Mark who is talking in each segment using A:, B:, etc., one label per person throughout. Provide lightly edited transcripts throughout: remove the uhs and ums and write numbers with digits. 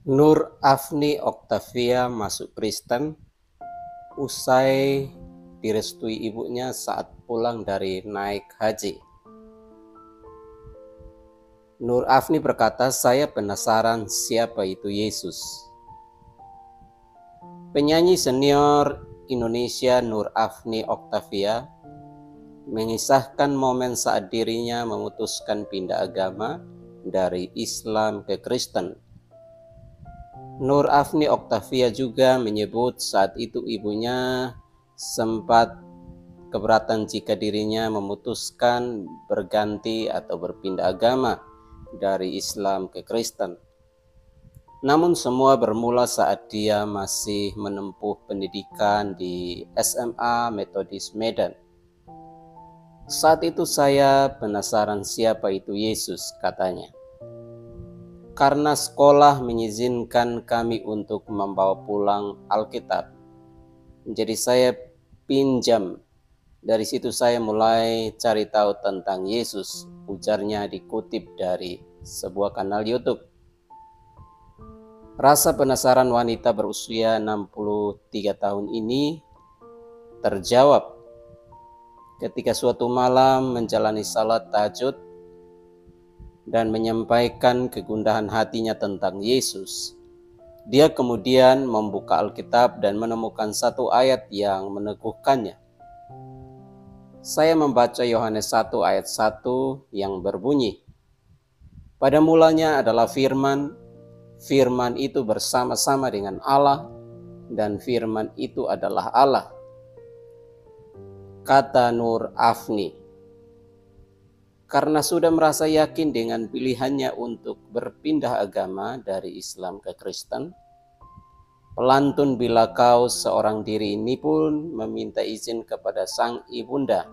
A: Nur Afni Oktavia masuk Kristen usai direstui ibunya saat pulang dari naik haji. Nur Afni berkata, "Saya penasaran siapa itu Yesus." Penyanyi senior Indonesia Nur Afni Oktavia mengisahkan momen saat dirinya memutuskan pindah agama dari Islam ke Kristen. Nur Afni Oktavia juga menyebut saat itu ibunya sempat keberatan jika dirinya memutuskan berganti atau berpindah agama dari Islam ke Kristen. Namun semua bermula saat dia masih menempuh pendidikan di SMA Metodis Medan. Saat itu saya penasaran siapa itu Yesus, katanya. Karena sekolah mengizinkan kami untuk membawa pulang Alkitab. Jadi saya pinjam. Dari situ saya mulai cari tahu tentang Yesus, ujarnya dikutip dari sebuah kanal YouTube. Rasa penasaran wanita berusia 63 tahun ini terjawab ketika suatu malam menjalani salat tahajud dan menyampaikan kegundahan hatinya tentang Yesus. Dia kemudian membuka Alkitab dan menemukan satu ayat yang meneguhkannya. Saya membaca Yohanes 1 ayat 1 yang berbunyi, "Pada mulanya adalah firman, firman itu bersama-sama dengan Allah, dan firman itu adalah Allah." Kata Nur Afni. Karena sudah merasa yakin dengan pilihannya untuk berpindah agama dari Islam ke Kristen, pelantun "Bila Kau Seorang Diri" ini pun meminta izin kepada sang ibunda.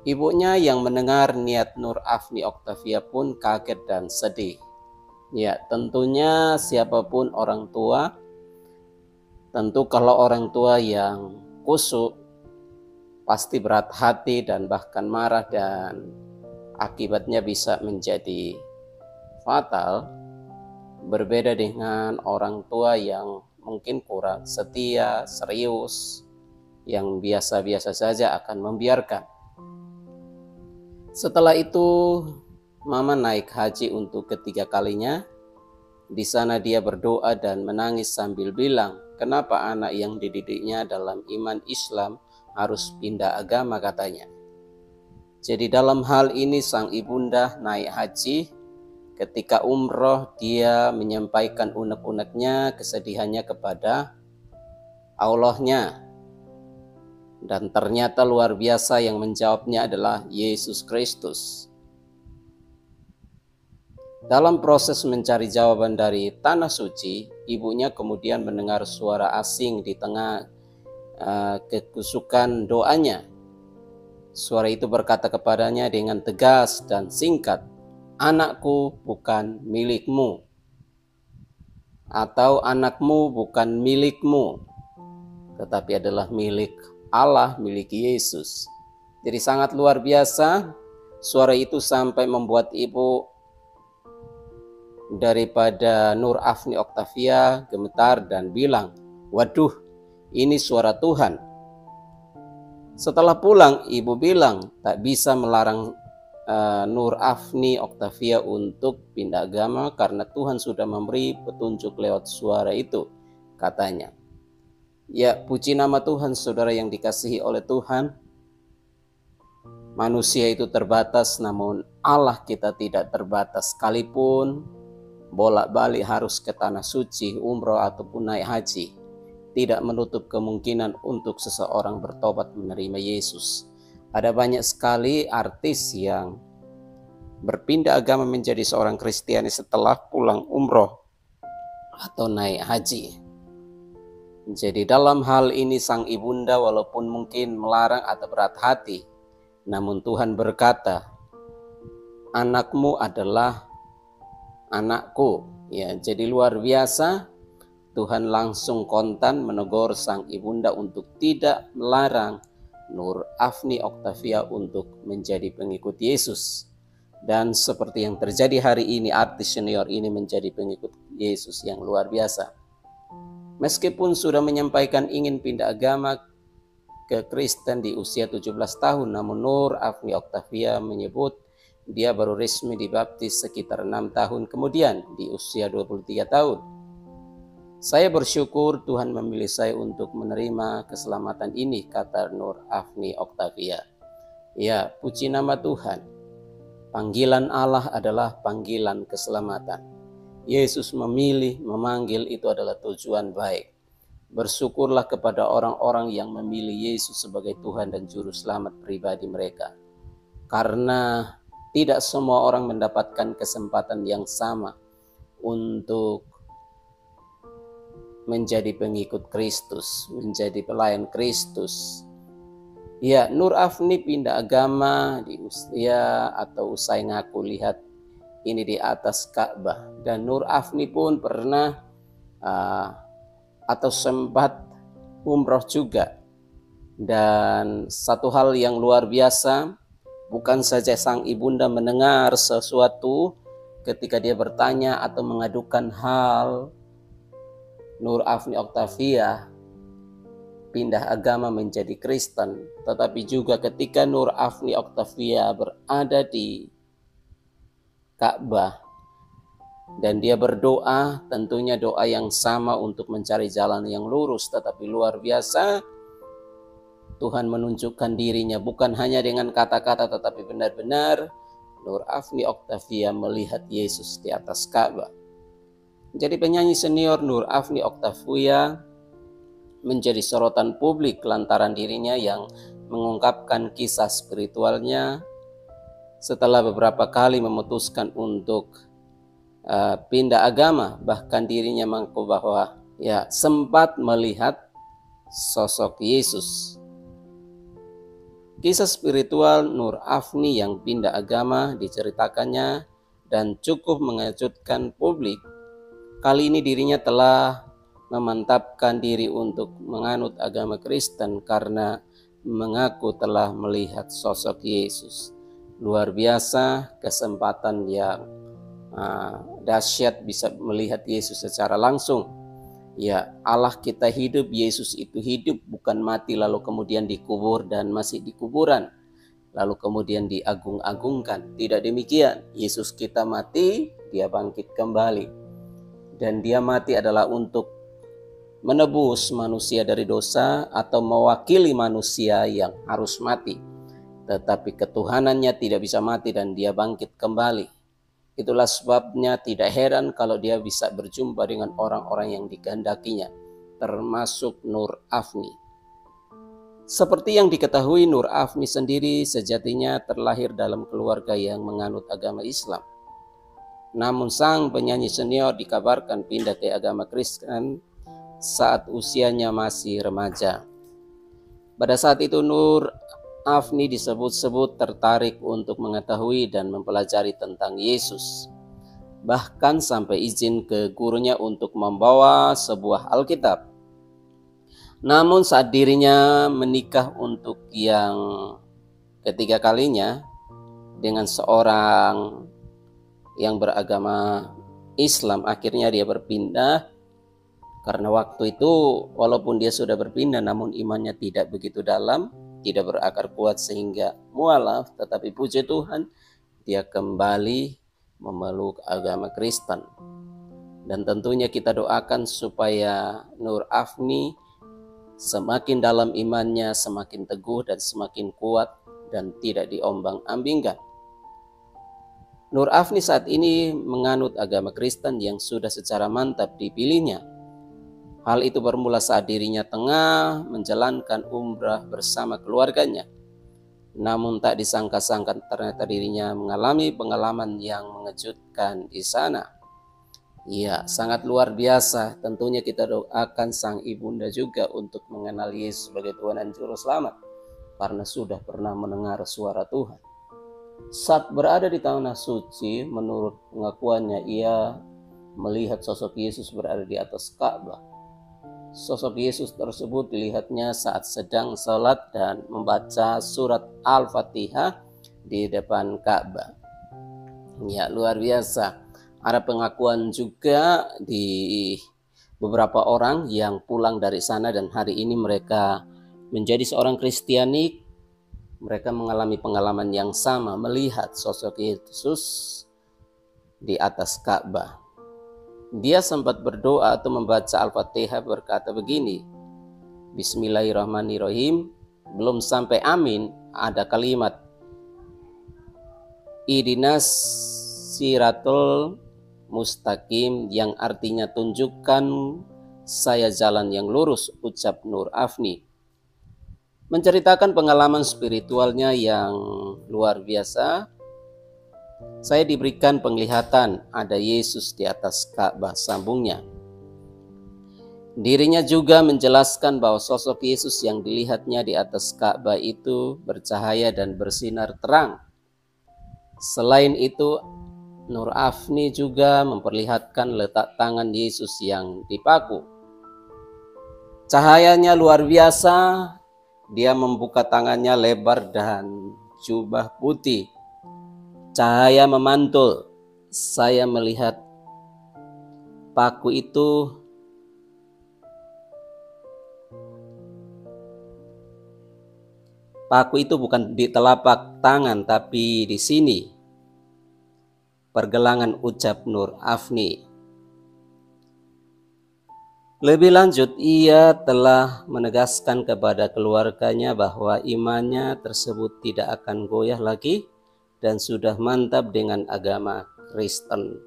A: Ibunya yang mendengar niat Nur Afni Oktavia pun kaget dan sedih. Ya, tentunya siapapun orang tua, tentu kalau orang tua yang kusuk, pasti berat hati dan bahkan marah, dan akibatnya bisa menjadi fatal. Berbeda dengan orang tua yang mungkin kurang setia, serius, yang biasa-biasa saja akan membiarkan. Setelah itu Mama naik haji untuk ketiga kalinya. Di sana dia berdoa dan menangis sambil bilang, "Kenapa anak yang dididiknya dalam iman Islam harus pindah agama?" katanya. Jadi dalam hal ini sang ibunda naik haji. Ketika umroh dia menyampaikan unek-uneknya, kesedihannya kepada Allahnya. Dan ternyata luar biasa, yang menjawabnya adalah Yesus Kristus. Dalam proses mencari jawaban dari Tanah Suci, ibunya kemudian mendengar suara asing di tengah kekusukan doanya. Suara itu berkata kepadanya dengan tegas dan singkat, "Anakku bukan milikmu," atau "Anakmu bukan milikmu, tetapi adalah milik Allah, milik Yesus." Jadi sangat luar biasa suara itu sampai membuat ibu daripada Nur Afni Oktavia gemetar dan bilang, "Waduh, ini suara Tuhan." Setelah pulang, ibu bilang tak bisa melarang Nur Afni Oktavia untuk pindah agama karena Tuhan sudah memberi petunjuk lewat suara itu, katanya. Ya, puji nama Tuhan, saudara yang dikasihi oleh Tuhan. Manusia itu terbatas, namun Allah kita tidak terbatas. Sekalipun bolak-balik harus ke Tanah Suci, umroh ataupun naik haji, tidak menutup kemungkinan untuk seseorang bertobat menerima Yesus. Ada banyak sekali artis yang berpindah agama menjadi seorang Kristiani setelah pulang umroh atau naik haji. Jadi dalam hal ini sang ibunda walaupun mungkin melarang atau berat hati, namun Tuhan berkata, "Anakmu adalah anakku." Ya, jadi luar biasa. Tuhan langsung kontan menegur sang ibunda untuk tidak melarang Nur Afni Oktavia untuk menjadi pengikut Yesus. Dan seperti yang terjadi hari ini, artis senior ini menjadi pengikut Yesus yang luar biasa. Meskipun sudah menyampaikan ingin pindah agama ke Kristen di usia 17 tahun, namun Nur Afni Octavia menyebut dia baru resmi dibaptis sekitar 6 tahun kemudian di usia 23 tahun. Saya bersyukur Tuhan memilih saya untuk menerima keselamatan ini, kata Nur Afni Octavia. Ya, puji nama Tuhan. Panggilan Allah adalah panggilan keselamatan. Yesus memilih, memanggil, itu adalah tujuan baik. Bersyukurlah kepada orang-orang yang memilih Yesus sebagai Tuhan dan Juru Selamat pribadi mereka. Karena tidak semua orang mendapatkan kesempatan yang sama untuk menjadi pengikut Kristus, menjadi pelayan Kristus. Ya, Nur Afni pindah agama di usia atau usai ngaku lihat ini di atas Ka'bah, dan Nur Afni pun pernah atau sempat umroh juga. Dan satu hal yang luar biasa, bukan saja sang ibunda mendengar sesuatu ketika dia bertanya atau mengadukan hal Nur Afni Octavia pindah agama menjadi Kristen, tetapi juga ketika Nur Afni Octavia berada di Ka'bah dan dia berdoa, tentunya doa yang sama untuk mencari jalan yang lurus, tetapi luar biasa Tuhan menunjukkan dirinya bukan hanya dengan kata-kata, tetapi benar-benar Nur Afni Octavia melihat Yesus di atas Ka'bah. Jadi penyanyi senior Nur Afni Octavia menjadi sorotan publik lantaran dirinya yang mengungkapkan kisah spiritualnya setelah beberapa kali memutuskan untuk pindah agama. Bahkan dirinya mengaku bahwa ya sempat melihat sosok Yesus. Kisah spiritual Nur Afni yang pindah agama diceritakannya dan cukup mengejutkan publik. Kali ini dirinya telah memantapkan diri untuk menganut agama Kristen karena mengaku telah melihat sosok Yesus. Luar biasa, kesempatan yang dahsyat bisa melihat Yesus secara langsung. Ya, Allah kita hidup, Yesus itu hidup, bukan mati lalu kemudian dikubur dan masih di kuburan, lalu kemudian diagung-agungkan. Tidak demikian, Yesus kita mati, dia bangkit kembali. Dan dia mati adalah untuk menebus manusia dari dosa atau mewakili manusia yang harus mati. Tetapi ketuhanannya tidak bisa mati dan dia bangkit kembali. Itulah sebabnya tidak heran kalau dia bisa berjumpa dengan orang-orang yang dikehendakinya, termasuk Nur Afni. Seperti yang diketahui, Nur Afni sendiri sejatinya terlahir dalam keluarga yang menganut agama Islam. Namun sang penyanyi senior dikabarkan pindah ke agama Kristen saat usianya masih remaja. Pada saat itu Nur Afni disebut-sebut tertarik untuk mengetahui dan mempelajari tentang Yesus. Bahkan sampai izin ke gurunya untuk membawa sebuah Alkitab. Namun saat dirinya menikah untuk yang ketiga kalinya dengan seorang yang beragama Islam, akhirnya dia berpindah. Karena waktu itu walaupun dia sudah berpindah namun imannya tidak begitu dalam, tidak berakar kuat sehingga mualaf, tetapi puji Tuhan dia kembali memeluk agama Kristen. Dan tentunya kita doakan supaya Nur Afni semakin dalam imannya, semakin teguh dan semakin kuat dan tidak diombang-ambingkan. Nur Afni saat ini menganut agama Kristen yang sudah secara mantap dipilihnya. Hal itu bermula saat dirinya tengah menjalankan umrah bersama keluarganya. Namun tak disangka-sangka ternyata dirinya mengalami pengalaman yang mengejutkan di sana. Ya, sangat luar biasa. Tentunya kita doakan sang ibunda juga untuk mengenal Yesus sebagai Tuhan dan Juru Selamat, karena sudah pernah mendengar suara Tuhan. Saat berada di tanah suci, menurut pengakuannya ia melihat sosok Yesus berada di atas Ka'bah. Sosok Yesus tersebut dilihatnya saat sedang salat dan membaca surat Al-Fatihah di depan Ka'bah. Ya, luar biasa. Ada pengakuan juga di beberapa orang yang pulang dari sana dan hari ini mereka menjadi seorang Kristiani. Mereka mengalami pengalaman yang sama, melihat sosok Yesus di atas Ka'bah. Dia sempat berdoa atau membaca Al-Fatihah, berkata begini, Bismillahirrahmanirrahim. Belum sampai amin, ada kalimat Ihdinas siratul mustaqim, yang artinya tunjukkan saya jalan yang lurus, ucap Nur Afni. Menceritakan pengalaman spiritualnya yang luar biasa. Saya diberikan penglihatan ada Yesus di atas Ka'bah, sambungnya. Dirinya juga menjelaskan bahwa sosok Yesus yang dilihatnya di atas Ka'bah itu bercahaya dan bersinar terang. Selain itu, Nur Afni juga memperlihatkan letak tangan Yesus yang dipaku. Cahayanya luar biasa, dia membuka tangannya lebar dan jubah putih. Cahaya memantul, saya melihat paku itu bukan di telapak tangan tapi di sini. Pergelangan, ucap Nur Afni. Lebih lanjut, ia telah menegaskan kepada keluarganya bahwa imannya tersebut tidak akan goyah lagi dan sudah mantap dengan agama Kristen.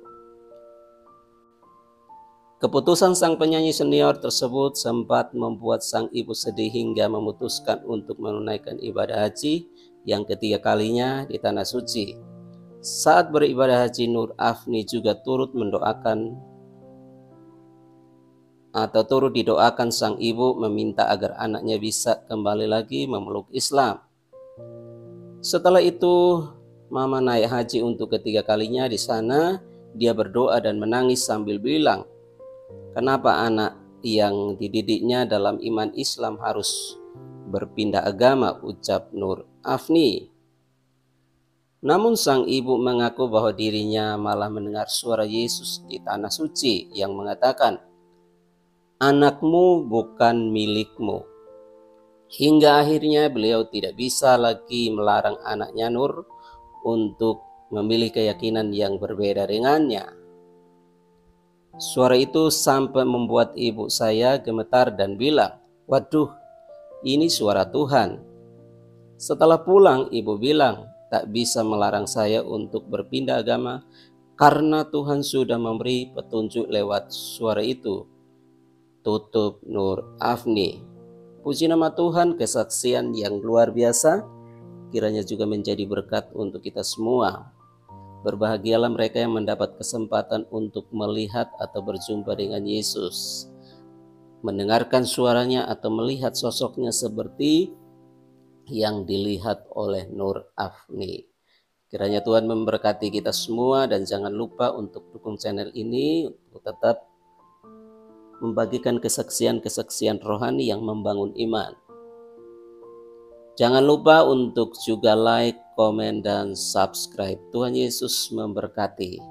A: Keputusan sang penyanyi senior tersebut sempat membuat sang ibu sedih hingga memutuskan untuk menunaikan ibadah haji yang ketiga kalinya di Tanah Suci. Saat beribadah haji, Nur Afni juga turut didoakan sang ibu, meminta agar anaknya bisa kembali lagi memeluk Islam. Setelah itu, Mama naik haji untuk ketiga kalinya di sana. Dia berdoa dan menangis sambil bilang, kenapa anak yang dididiknya dalam iman Islam harus berpindah agama, ucap Nur Afni. Namun sang ibu mengaku bahwa dirinya malah mendengar suara Yesus di Tanah Suci yang mengatakan, anakmu bukan milikmu. Hingga akhirnya beliau tidak bisa lagi melarang anaknya Nur untuk memilih keyakinan yang berbeda dengannya. Suara itu sampai membuat ibu saya gemetar dan bilang, waduh, ini suara Tuhan. Setelah pulang, ibu bilang, tak bisa melarang saya untuk berpindah agama karena Tuhan sudah memberi petunjuk lewat suara itu, tutup Nur Afni. Puji nama Tuhan, kesaksian yang luar biasa kiranya juga menjadi berkat untuk kita semua. Berbahagialah mereka yang mendapat kesempatan untuk melihat atau berjumpa dengan Yesus, mendengarkan suaranya atau melihat sosoknya seperti yang dilihat oleh Nur Afni. Kiranya Tuhan memberkati kita semua, dan jangan lupa untuk dukung channel ini untuk tetap membagikan kesaksian-kesaksian rohani yang membangun iman. Jangan lupa untuk juga like, komen, dan subscribe. Tuhan Yesus memberkati.